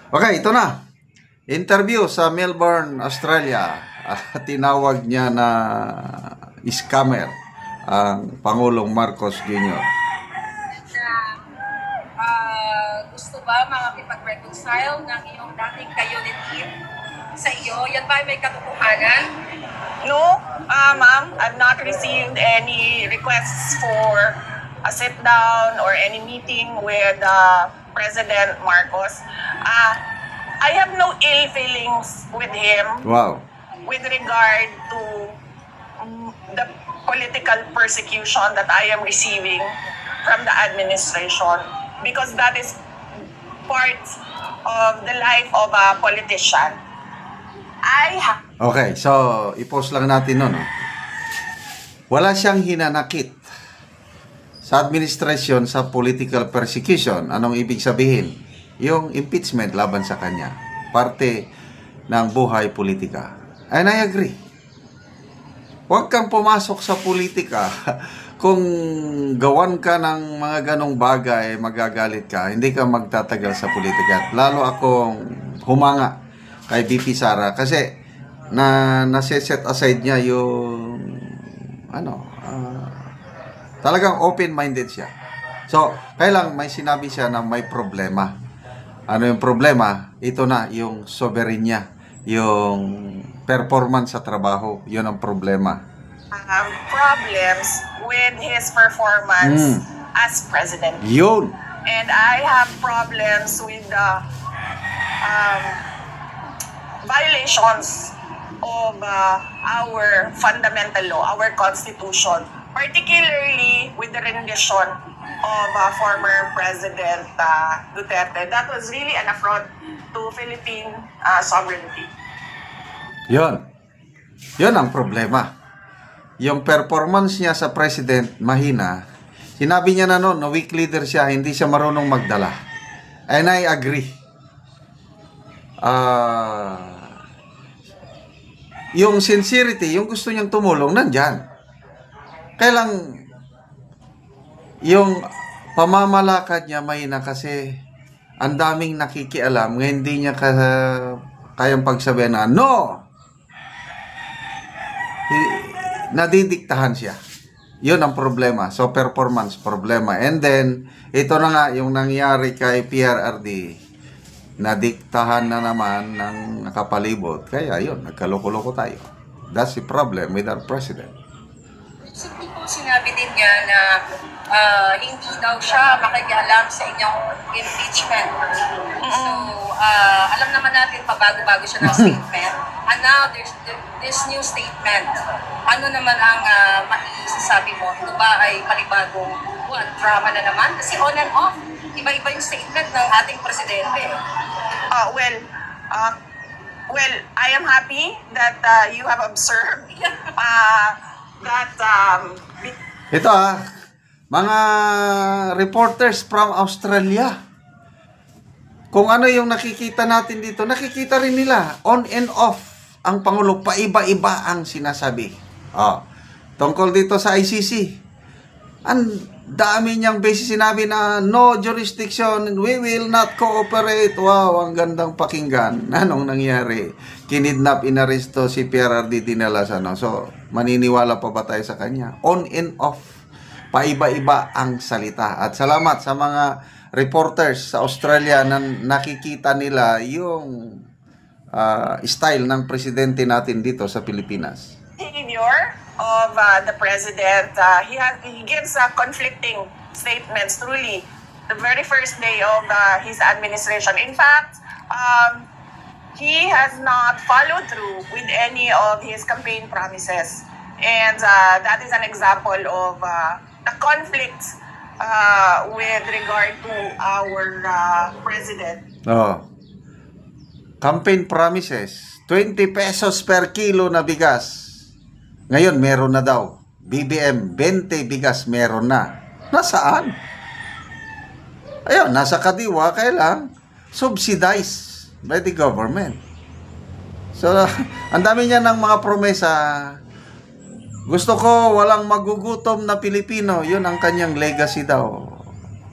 Okay, ito na. Interview sa Melbourne, Australia. Tinawag niya na scammer ang Pangulong Marcos Jr. Gusto ba makakipag-reconcile ng iyong dating ka-unit team sa iyo? Yan ba may katotohanan? No, ma'am, I've not received any requests for a sit-down or any meeting with President Marcos. I have no ill feelings with him Wow. with regard to the political persecution that I am receiving from the administration, because that is part of the life of a politician. Okay, so i-post lang natin nun. Wala siyang hinanakit sa administrasyon sa political persecution. Anong ibig sabihin? Yung impeachment laban sa kanya. Parte ng buhay politika. And I agree. Huwag kang pumasok sa politika. Kung gawan ka ng mga ganong bagay, magagalit ka, hindi ka magtatagal sa politika. Lalo akong humanga kay BP Sara kasi nase-set aside niya yung talagang open-minded siya. So, kailang may sinabi siya na may problema. Ano yung problema? Ito na, yung soberenya, yung performance sa trabaho. Yun ang problema. Problems with his performance as president. Yun. And I have problems with the violations of our fundamental law, our constitution, particularly with the rendition of former President Duterte. That was really an affront to Philippine sovereignty. Yun. Yun ang problema. Yung performance niya sa president, mahina. Sinabi niya na noon, na weak leader siya, hindi siya marunong magdala. And I agree. Yung sincerity, yung gusto niyang tumulong, nandyan. Kailang yung pamamalakad niya mahina kasi ang daming nakikialam ngayon hindi niya kayang pagsabihan na no! Nadidiktahan siya. Yun ang problema. So, performance problema. And then, ito na nga yung nangyari kay PRRD. Nadiktahan na naman ng nakapalibot. Kaya yun, nagkaloko-loko tayo. That's the problem with our president. Recently po sinabi din niya na hindi daw siya makikialam sa inyong impeachment. So, alam naman natin pabago-bago siya ng statement. And now, there's this new statement. Ano naman ang maisasabi mo? Ito ba ay palibagong drama na naman? Kasi on and off, iba-iba yung statement ng ating presidente. Well, I am happy that you have observed that Ito mga reporters from Australia. Kung ano yung nakikita natin dito, nakikita rin nila on and off ang Pangulo, paiba-iba ang sinasabi. Tungkol dito sa ICC. Ang dami niyang beses sinabi na no jurisdiction, we will not cooperate. Wow, ang gandang pakinggan. Anong nangyari? Kinidnap, inaresto si PRRD dinala sa So, maniniwala pa ba tayo sa kanya? On and off. Paiba-iba ang salita. At salamat sa mga reporters sa Australia na nakikita nila yung style ng presidente natin dito sa Pilipinas. Behavior of the president, he gives conflicting statements truly the very first day of his administration. In fact, he has not followed through with any of his campaign promises. And that is an example of the conflict with regard to our president. Campaign promises, 20 pesos per kilo na bigas. Ngayon, meron na daw. BBM, 20 bigas meron na. Nasaan? Ayun, nasa kadiwa, kailang subsidized by the government. So, ang dami niya ng mga promesa. Gusto ko walang magugutom na Pilipino. Yun ang kanyang legacy daw.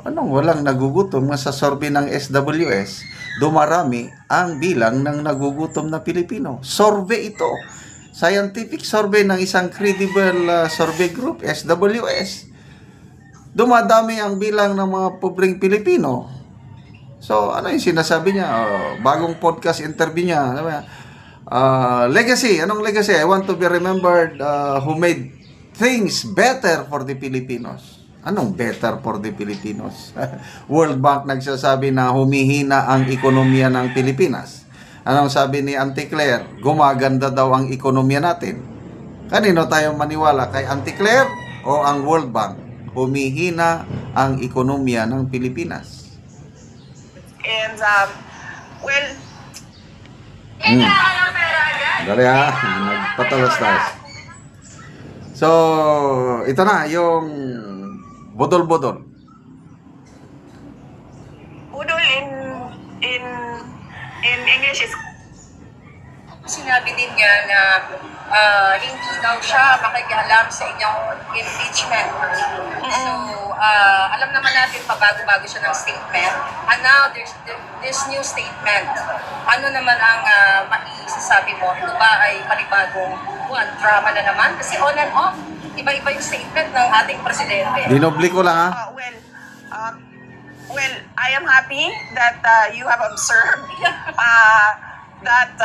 Anong walang nagugutom? Masasorbi ng SWS. dumarami ang bilang ng nagugutom na Pilipino. Survey ito. Scientific survey ng isang credible survey group, SWS. Dumadami ang bilang ng mga pobreng Pilipino. So, ano yung sinasabi niya? Bagong podcast interview niya. Legacy. Anong legacy? I want to be remembered who made things better for the Filipinos. Anong better for the Filipinos? World Bank nagsasabi na humihina ang ekonomiya ng Pilipinas. Anong sabi ni Auntie Claire? Gumaganda daw ang ekonomiya natin. Kanino tayo maniwala? Kay Auntie Claire o ang World Bank? Humihina ang ekonomiya ng Pilipinas. And, well, Dali ha, nagpatalas-talas. So, ito na, yung budol-budol. budol in English is Sinabi din niya na hindi daw siya makikialam sa inyong impeachment. So, alam naman natin pabago-bago siya ng statement. And now, there's this new statement. Ano naman ang maisasabi mo? Ito ba ay panibagong drama na naman? Kasi on and off, iba-iba yung statement ng ating presidente. Dinobli ko lang ha. Well, I am happy that you have observed that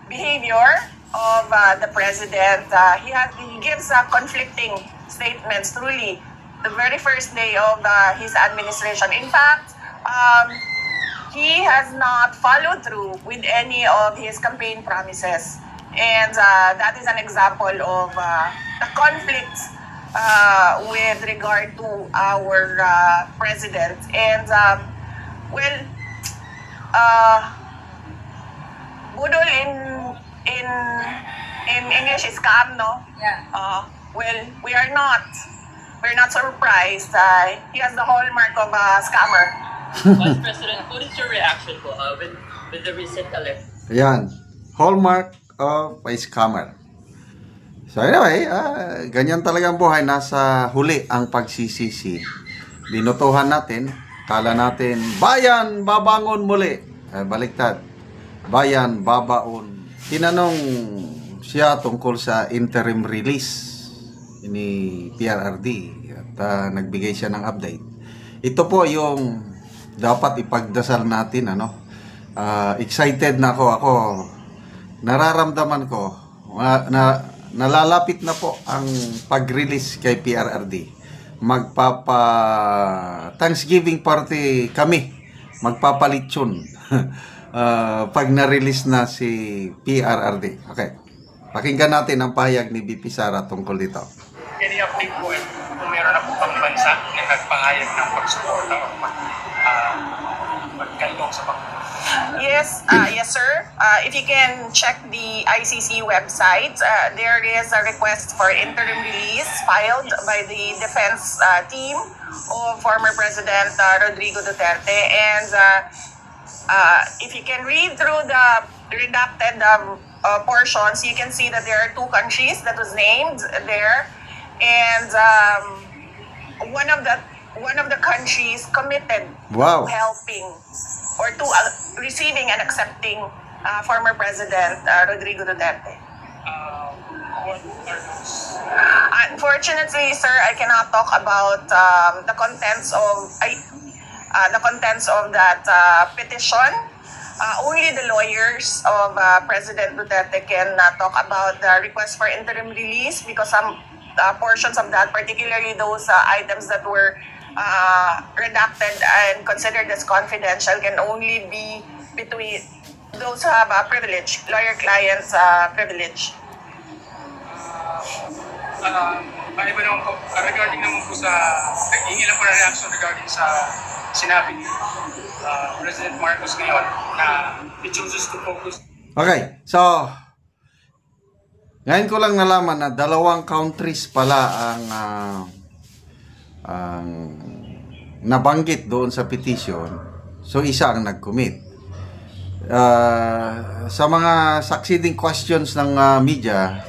behavior of the president. He gives conflicting statements. Truly, the very first day of his administration. In fact, he has not followed through with any of his campaign promises, and that is an example of the conflict with regard to our president. And budol in English is scam, no? Yeah. Well, we're not surprised. He has the hallmark of a scammer. Vice President, what is your reaction po with the recent election? Ayan. Hallmark of a scammer. So anyway, ganyan talaga ang buhay. Nasa huli ang pagsisisi. Binutuhan natin. Kala natin, bayan, babangon muli. Baliktad. Bayan, babaon. Tinanong siya tungkol sa interim release ni PRRD at nagbigay siya ng update. Ito po yung dapat ipagdasal natin, excited na ako nararamdaman ko nalalapit na po ang pag-release kay PRRD. Magpapa Thanksgiving party kami, magpapalitsyon pag na-release na si PRRD. Okay, pakinggan natin ang pahayag ni VP Sara tungkol dito. Any update po kung meron na po pang bansa na nagpahayag ng pagsuporta o magkalong sa Pangulo? Yes, yes, sir. If you can check the ICC website, there is a request for interim release filed by the defense team of former President Rodrigo Duterte. And if you can read through the redacted portions, you can see that there are two countries that was named there, and one of the countries committed Wow. to helping or to receiving and accepting former President Rodrigo Duterte. What are those? Unfortunately, sir, I cannot talk about the contents of that petition. Only the lawyers of President Duterte can talk about the request for interim release, because some portions of that, particularly those items that were redacted and considered as confidential, can only be between those who have privilege, lawyer-client privilege. Iba naman po, regarding naman po sa, hingi lang po na reaction regarding sa sinabi ni President Marcos ngayon na he chooses to focus. Okay, so ngayon ko lang nalaman na dalawang countries pala ang nabanggit doon sa petition. So isa ang nag-commit. Sa mga succeeding questions ng media,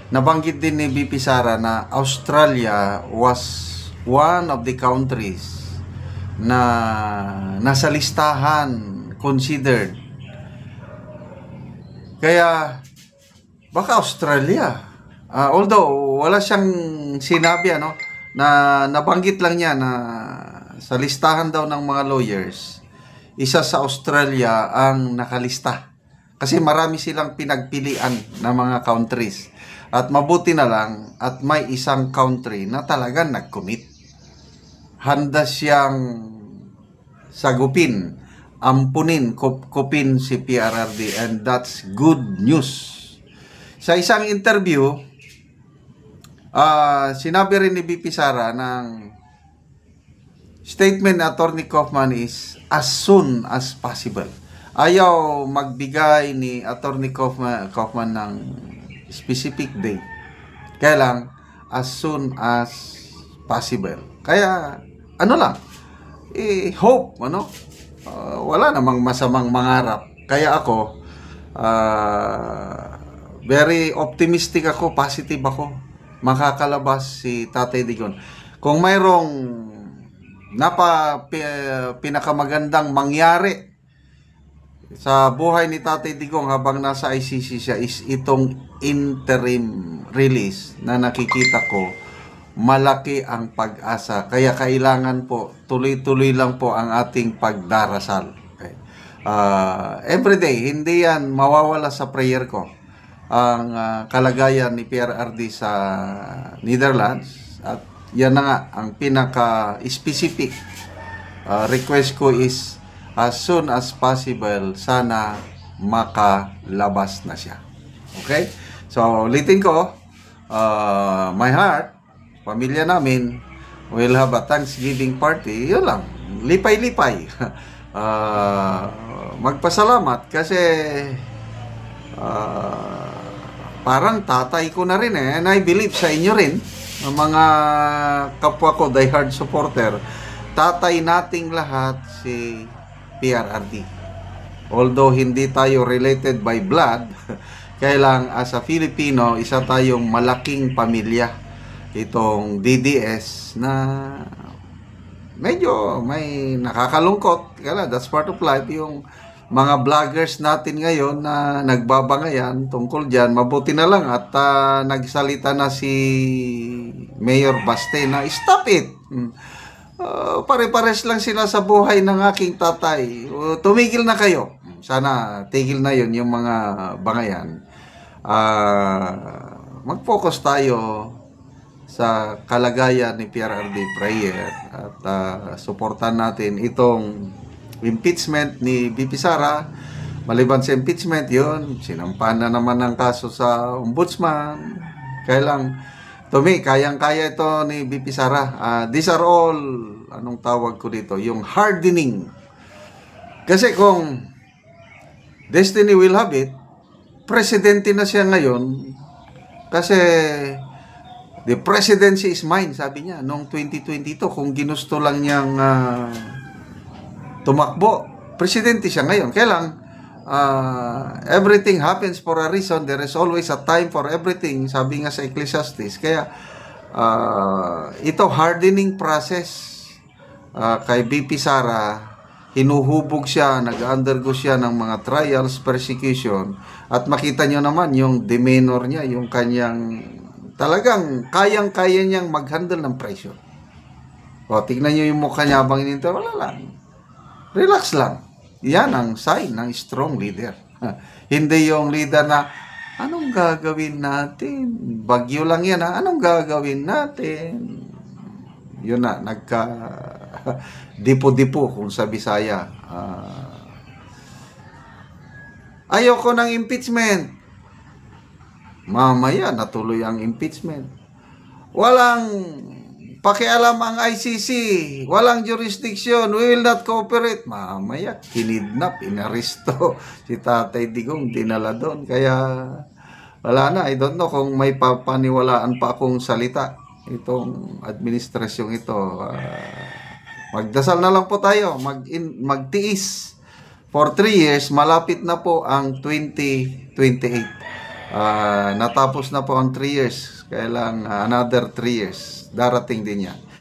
nabanggit din ni VP Sara na Australia was one of the countries na nasa listahan considered. Kaya baka Australia. Although wala siyang sinabi na nabanggit lang niya na sa listahan daw ng mga lawyers, isa sa Australia ang nakalista. Kasi marami silang pinagpilian na mga countries. At mabuti na lang at may isang country na talagang nag-commit. Handa siyang sagupin, ampunin, kupin si PRRD, and that's good news. Sa isang interview, sinabi rin ni BP Sara ng statement ni Attorney Kaufman is as soon as possible. Ayaw magbigay ni Attorney Kaufman ng specific date. Kaya lang, as soon as possible. Kaya, hope, wala namang masamang mangarap. Kaya ako, very optimistic ako, positive ako. Makakalabas si Tatay Digong. Kung mayroong pinakamagandang mangyari sa buhay ni Tatay Digong habang nasa ICC siya is itong interim release na nakikita ko, malaki ang pag-asa. Kaya kailangan po, tuloy-tuloy lang po ang ating pagdarasal. Okay. Everyday, hindi yan mawawala sa prayer ko ang kalagayan ni PRRD sa Netherlands. At yan na nga, ang pinaka-specific request ko is as soon as possible, sana makalabas na siya. Okay? So, ulitin ko, my heart, pamilya namin, will have a Thanksgiving party. Yun lang. Lipay-lipay. Magpasalamat kasi parang tatay ko na rin and I believe sa inyo rin, mga kapwa ko, diehard supporter, tatay nating lahat si PRRD. Although hindi tayo related by blood, kaya lang as a Filipino, isa tayong malaking pamilya. Itong DDS na medyo may nakakalungkot. Kaya that's part of life. Yung mga vloggers natin ngayon na nagbabangayan tungkol dyan, mabuti na lang at nagsalita na si Mayor Baste na stop it. Pare-pares lang sila sa buhay ng aking tatay. Tumigil na kayo. Sana tigil na yun yung mga bangayan. Mag-focus tayo sa kalagayan ni PRRD prayer at suportan natin itong impeachment ni BP Sara. Maliban sa impeachment yun, sinampan na naman ng kaso sa ombudsman. Kaya lang, to me, kayang-kaya ito ni BP Sara. These are all, anong tawag ko dito, yung hardening. Kasi kung destiny will have it, presidente na siya ngayon. Kasi the presidency is mine, sabi niya, noong 2022. Kung ginusto lang niyang tumakbo, presidente siya ngayon. Kaya lang, everything happens for a reason. There is always a time for everything, sabi nga sa Ecclesiastes. Kaya ito hardening process kay BP Sara. Hinuhubog siya, nag-undergo siya ng mga trials, persecution, at makita nyo naman yung demeanor niya, yung kanyang talagang kayang-kaya niyang mag-handle ng pressure. O, tignan nyo yung mukha niya habang ininto, wala lang. Relax lang. Yan ang sign ng strong leader. Hindi yung leader na, anong gagawin natin? Bagyo lang yan, ha? Anong gagawin natin? Yun na, dipo-dipo kung sa Bisaya. Ayoko ng impeachment. Mamaya, natuloy ang impeachment. Walang pakialam ang ICC. Walang jurisdiction. We will not cooperate. Mamaya, kinidnap, inaresto. Si Tatay Digong, dinala doon. Kaya, wala na. I don't know kung may papaniwalaan pa akong salita. Itong administrasyong ito. Magdasal na lang po tayo. Magtiis. For 3 years, malapit na po ang 2028. Natapos na po ang 3 years. Kaya lang another 3 years. Darating din yan.